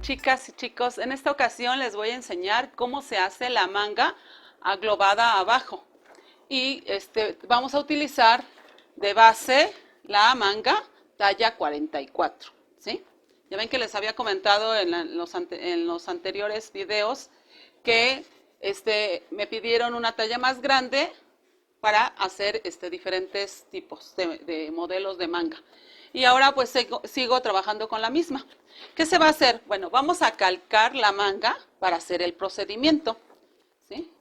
chicas y chicos, en esta ocasión les voy a enseñar cómo se hace la manga aglobada abajo. Y vamos a utilizar de base la manga talla 44, ¿sí? Ya ven que les había comentado en los anteriores videos que me pidieron una talla más grande para hacer diferentes tipos de modelos de manga. Y ahora pues sigo trabajando con la misma. ¿Qué se va a hacer? Bueno, vamos a calcar la manga para hacer el procedimiento, ¿sí?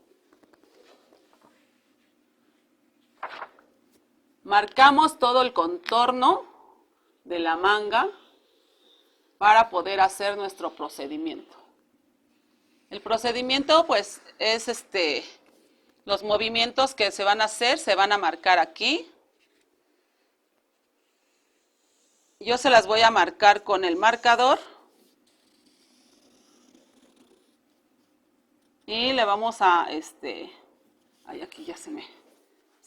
Marcamos todo el contorno de la manga para poder hacer nuestro procedimiento. El procedimiento pues es los movimientos que se van a hacer, se van a marcar aquí. Yo se las voy a marcar con el marcador. Y le vamos a, ay, aquí ya se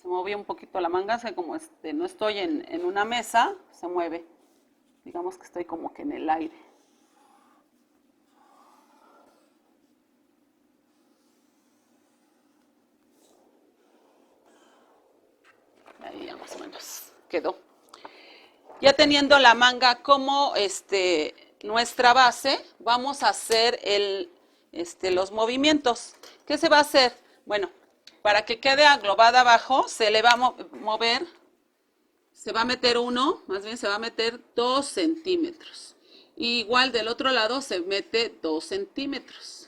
movió un poquito la manga, o sea, como no estoy en una mesa, se mueve. Digamos que estoy como que en el aire. Ahí ya más o menos quedó. Ya teniendo la manga como nuestra base, vamos a hacer los movimientos. ¿Qué se va a hacer? Bueno, para que quede aglobada abajo, se le va a mover, se va a meter se va a meter 2 centímetros. Y igual del otro lado se mete 2 centímetros.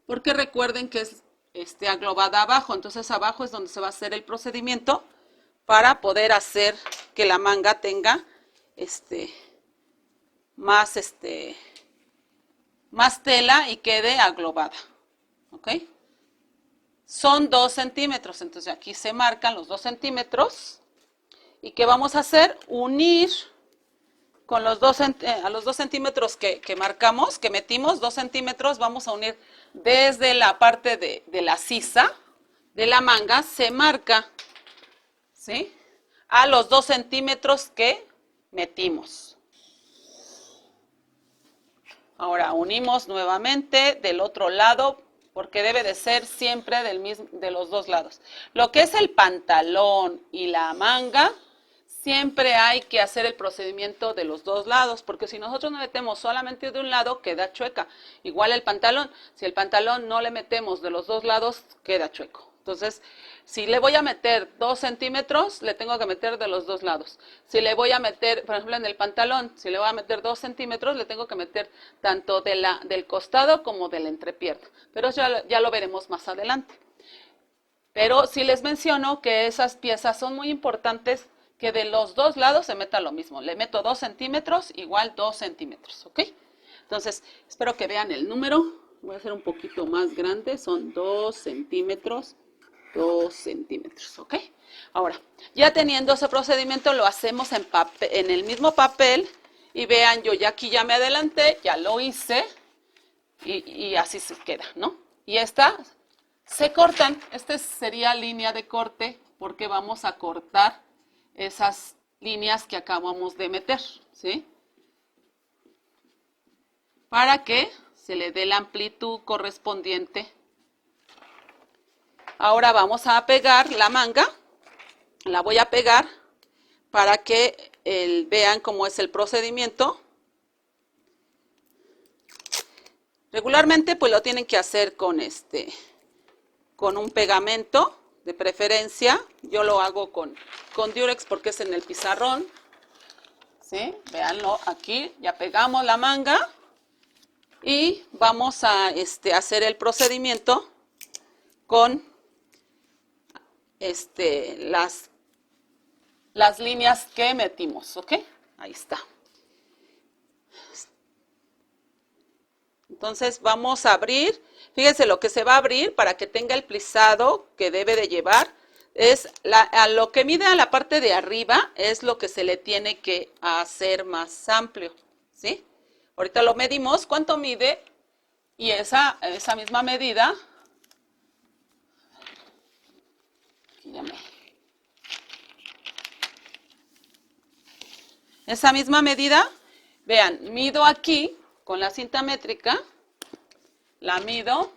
Porque recuerden que es aglobada abajo, entonces abajo es donde se va a hacer el procedimiento para poder hacer que la manga tenga más tela y quede aglobada, ¿ok? Son 2 centímetros, entonces aquí se marcan los 2 centímetros. ¿Y qué vamos a hacer? Unir con a los 2 centímetros que marcamos, que metimos, 2 centímetros, vamos a unir desde la parte de la sisa de la manga, se marca, ¿sí? A los 2 centímetros que metimos. Ahora unimos nuevamente del otro lado, porque debe de ser siempre de los dos lados. Lo que es el pantalón y la manga, siempre hay que hacer el procedimiento de los dos lados, porque si nosotros no metemos solamente de un lado, queda chueca. Igual el pantalón, si el pantalón no le metemos de los dos lados, queda chueco. Entonces, si le voy a meter 2 centímetros, le tengo que meter de los dos lados. Si le voy a meter, por ejemplo, en el pantalón, si le voy a meter 2 centímetros, le tengo que meter tanto del costado como de la entrepierna. Pero ya lo veremos más adelante. Pero sí les menciono que esas piezas son muy importantes, que de los dos lados se meta lo mismo. Le meto 2 centímetros, igual 2 centímetros, ¿ok? Entonces, espero que vean el número. Voy a hacer un poquito más grande, son 2 centímetros. 2 centímetros, ¿ok? Ahora, ya teniendo ese procedimiento, lo hacemos en el mismo papel. Y vean, yo aquí ya me adelanté, ya lo hice. Y así se queda, ¿no? Y se cortan. Esta sería línea de corte, porque vamos a cortar esas líneas que acabamos de meter, ¿sí? Para que se le dé la amplitud correspondiente. Ahora vamos a pegar la manga, la voy a pegar para que vean cómo es el procedimiento. Regularmente pues lo tienen que hacer con un pegamento, de preferencia. Yo lo hago con Durex porque es en el pizarrón, ¿sí? Véanlo aquí, ya pegamos la manga y vamos a hacer el procedimiento con las líneas que metimos, ¿ok? Ahí está. Entonces vamos a abrir. Fíjense, lo que se va a abrir para que tenga el plisado que debe de llevar es a lo que mide a la parte de arriba, es lo que se le tiene que hacer más amplio, ¿sí? Ahorita lo medimos, cuánto mide, y esa misma medida, esa misma medida, vean, mido aquí con la cinta métrica, la mido.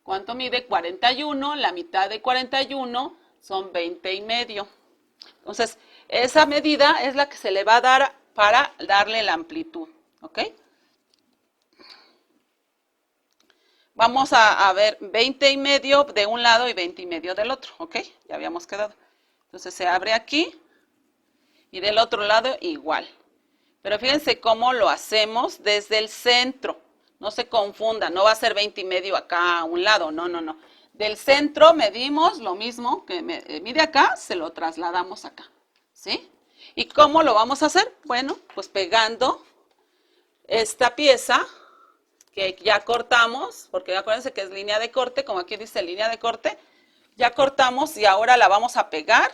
¿Cuánto mide? 41, la mitad de 41 son 20,5. Entonces, esa medida es la que se le va a dar para darle la amplitud, ¿ok? Vamos a ver 20,5 de un lado y 20,5 del otro, ¿ok? Ya habíamos quedado. Entonces se abre aquí y del otro lado igual. Pero fíjense cómo lo hacemos desde el centro. No se confundan, no va a ser 20,5 acá a un lado, no, no, no. Del centro medimos lo mismo que mide acá, se lo trasladamos acá, ¿sí? ¿Y cómo lo vamos a hacer? Bueno, pues pegando esta pieza que ya cortamos, porque acuérdense que es línea de corte, como aquí dice línea de corte, ya cortamos y ahora la vamos a pegar.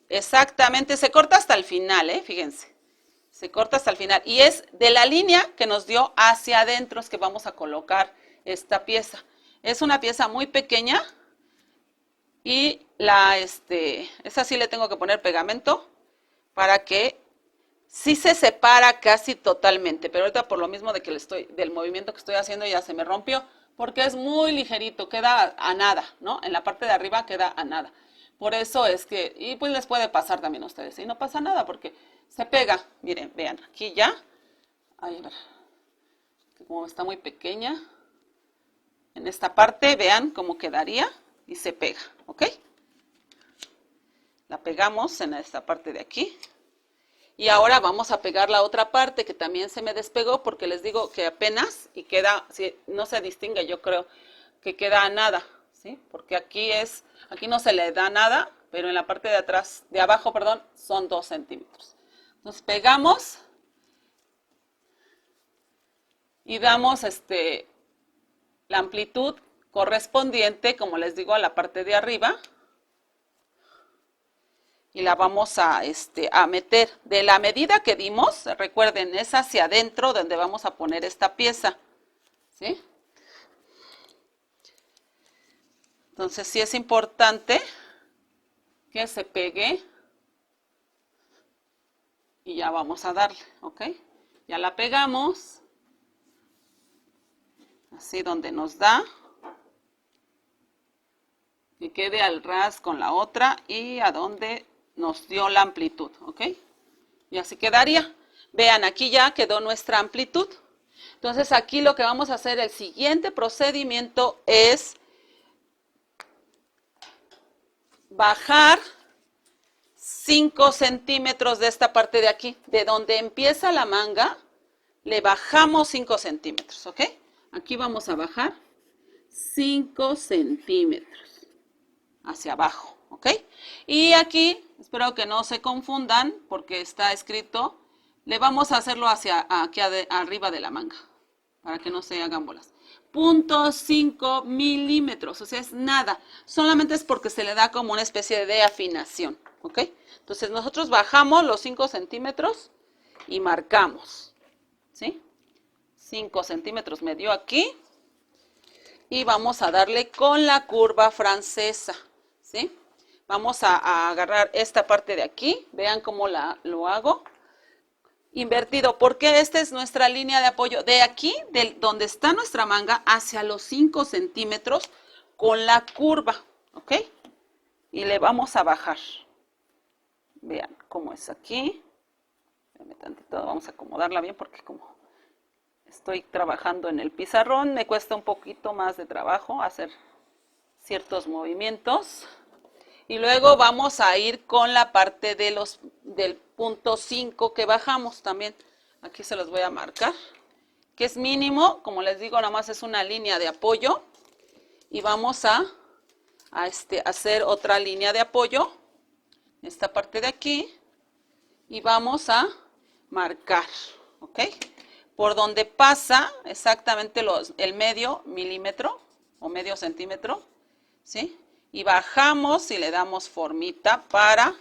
Exactamente, se corta hasta el final, fíjense. Se corta hasta el final. Y es de la línea que nos dio hacia adentro es que vamos a colocar esta pieza. Es una pieza muy pequeña y esa sí le tengo que poner pegamento para que sí se separa casi totalmente. Pero ahorita por lo mismo de que del movimiento que estoy haciendo ya se me rompió porque es muy ligerito, queda a nada, ¿no? En la parte de arriba queda a nada. Por eso es que, y pues les puede pasar también a ustedes, y no pasa nada porque se pega. Miren, vean, aquí ya, ay, a ver, como está muy pequeña, en esta parte, vean cómo quedaría y se pega, ¿ok? La pegamos en esta parte de aquí. Y ahora vamos a pegar la otra parte que también se me despegó porque les digo que apenas y queda, no se distingue, yo creo que queda a nada, ¿sí? Porque aquí no se le da nada, pero en la parte de atrás, de abajo, perdón, son 2 centímetros. Entonces pegamos y damos la amplitud correspondiente, como les digo, a la parte de arriba. Y la vamos a meter de la medida que dimos, recuerden, es hacia adentro donde vamos a poner esta pieza, ¿sí? Entonces sí es importante que se pegue y ya vamos a darle, ¿ok? Ya la pegamos, así donde nos da, que quede al ras con la otra y a donde nos dio la amplitud, ¿ok? Y así quedaría. Vean, aquí ya quedó nuestra amplitud. Entonces aquí lo que vamos a hacer, el siguiente procedimiento es bajar 5 centímetros de esta parte de aquí. De donde empieza la manga, le bajamos 5 centímetros, ¿ok? Aquí vamos a bajar 5 centímetros hacia abajo, ¿ok? Y aquí, espero que no se confundan porque está escrito, le vamos a hacerlo hacia aquí arriba de la manga, para que no se hagan bolas. 0.5 milímetros, o sea, es nada. Solamente es porque se le da como una especie de afinación, ¿ok? Entonces nosotros bajamos los 5 centímetros y marcamos, ¿sí? 5 centímetros me dio aquí. Y vamos a darle con la curva francesa, ¿sí? Vamos a agarrar esta parte de aquí, vean cómo lo hago. Invertido, porque esta es nuestra línea de apoyo. De aquí, de donde está nuestra manga, hacia los 5 centímetros con la curva, ¿ok? Y le vamos a bajar. Vean cómo es aquí. Vamos a acomodarla bien porque como estoy trabajando en el pizarrón, me cuesta un poquito más de trabajo hacer ciertos movimientos. Y luego vamos a ir con la parte del punto 5 que bajamos también. Aquí se los voy a marcar, que es mínimo, como les digo, nada más es una línea de apoyo. Y vamos a hacer otra línea de apoyo, esta parte de aquí, y vamos a marcar, ¿ok? Por donde pasa exactamente el medio milímetro o medio centímetro, ¿sí? Y bajamos y le damos formita para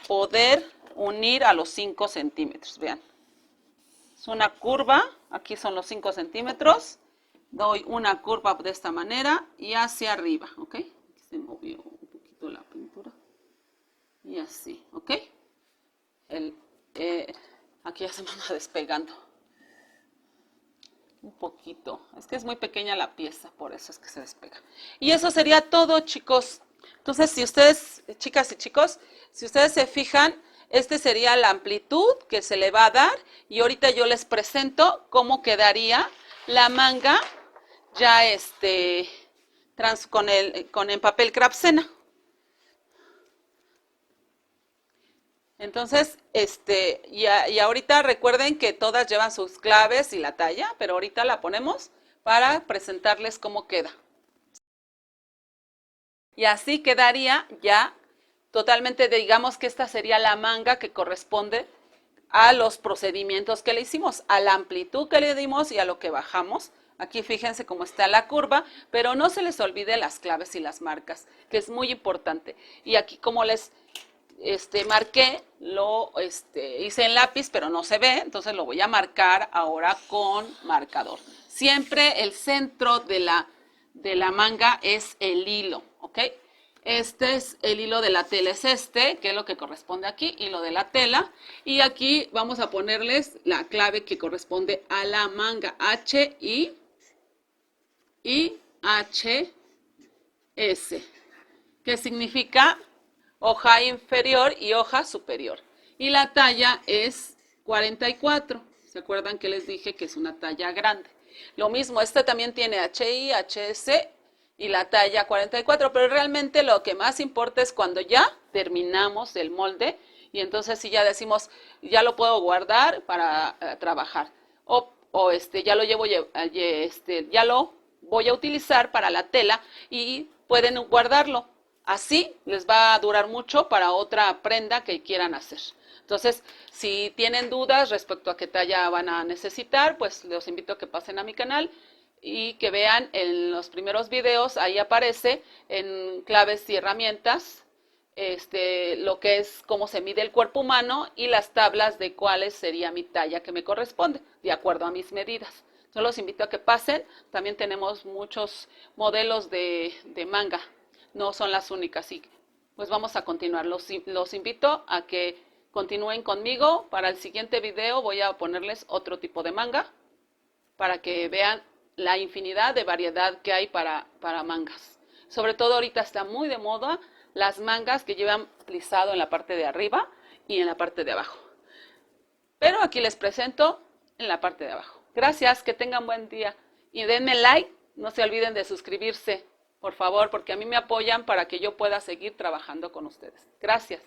poder unir a los 5 centímetros. Vean, es una curva, aquí son los 5 centímetros, doy una curva de esta manera y hacia arriba, ¿ok? Aquí se movió un poquito la pintura. Y así, ¿ok? Aquí ya se me anda despegando. Un poquito. Es que es muy pequeña la pieza, por eso es que se despega. Y eso sería todo, chicos. Entonces, si ustedes, chicas y chicos, si ustedes se fijan, este sería la amplitud que se le va a dar. Y ahorita yo les presento cómo quedaría la manga ya con el papel Craftsena. Entonces, y ahorita recuerden que todas llevan sus claves y la talla, pero ahorita la ponemos para presentarles cómo queda. Y así quedaría ya totalmente, digamos que esta sería la manga que corresponde a los procedimientos que le hicimos, a la amplitud que le dimos y a lo que bajamos. Aquí fíjense cómo está la curva, pero no se les olvide las claves y las marcas, que es muy importante. Y aquí como les marqué, lo hice en lápiz, pero no se ve, entonces lo voy a marcar ahora con marcador. Siempre el centro de la manga es el hilo, ¿ok? Este es el hilo de la tela, es que es lo que corresponde aquí, hilo de la tela. Y aquí vamos a ponerles la clave que corresponde a la manga, H, I, H, S, que significa hoja inferior y hoja superior. Y la talla es 44. ¿Se acuerdan que les dije que es una talla grande? Lo mismo, esta también tiene HI, HS y la talla 44, pero realmente lo que más importa es cuando ya terminamos el molde y entonces si ya decimos, ya lo puedo guardar para trabajar o ya lo llevo, ya lo voy a utilizar para la tela y pueden guardarlo. Así les va a durar mucho para otra prenda que quieran hacer. Entonces, si tienen dudas respecto a qué talla van a necesitar, pues los invito a que pasen a mi canal y que vean en los primeros videos, ahí aparece en claves y herramientas, lo que es cómo se mide el cuerpo humano y las tablas de cuál sería mi talla que me corresponde, de acuerdo a mis medidas. Yo los invito a que pasen. También tenemos muchos modelos de manga. No son las únicas. Y pues vamos a continuar. Los invito a que continúen conmigo. Para el siguiente video voy a ponerles otro tipo de manga para que vean la infinidad de variedad que hay para mangas. Sobre todo ahorita está muy de moda las mangas que llevan plisado en la parte de arriba y en la parte de abajo. Pero aquí les presento en la parte de abajo. Gracias, que tengan buen día y denme like, no se olviden de suscribirse, por favor, porque a mí me apoyan para que yo pueda seguir trabajando con ustedes. Gracias.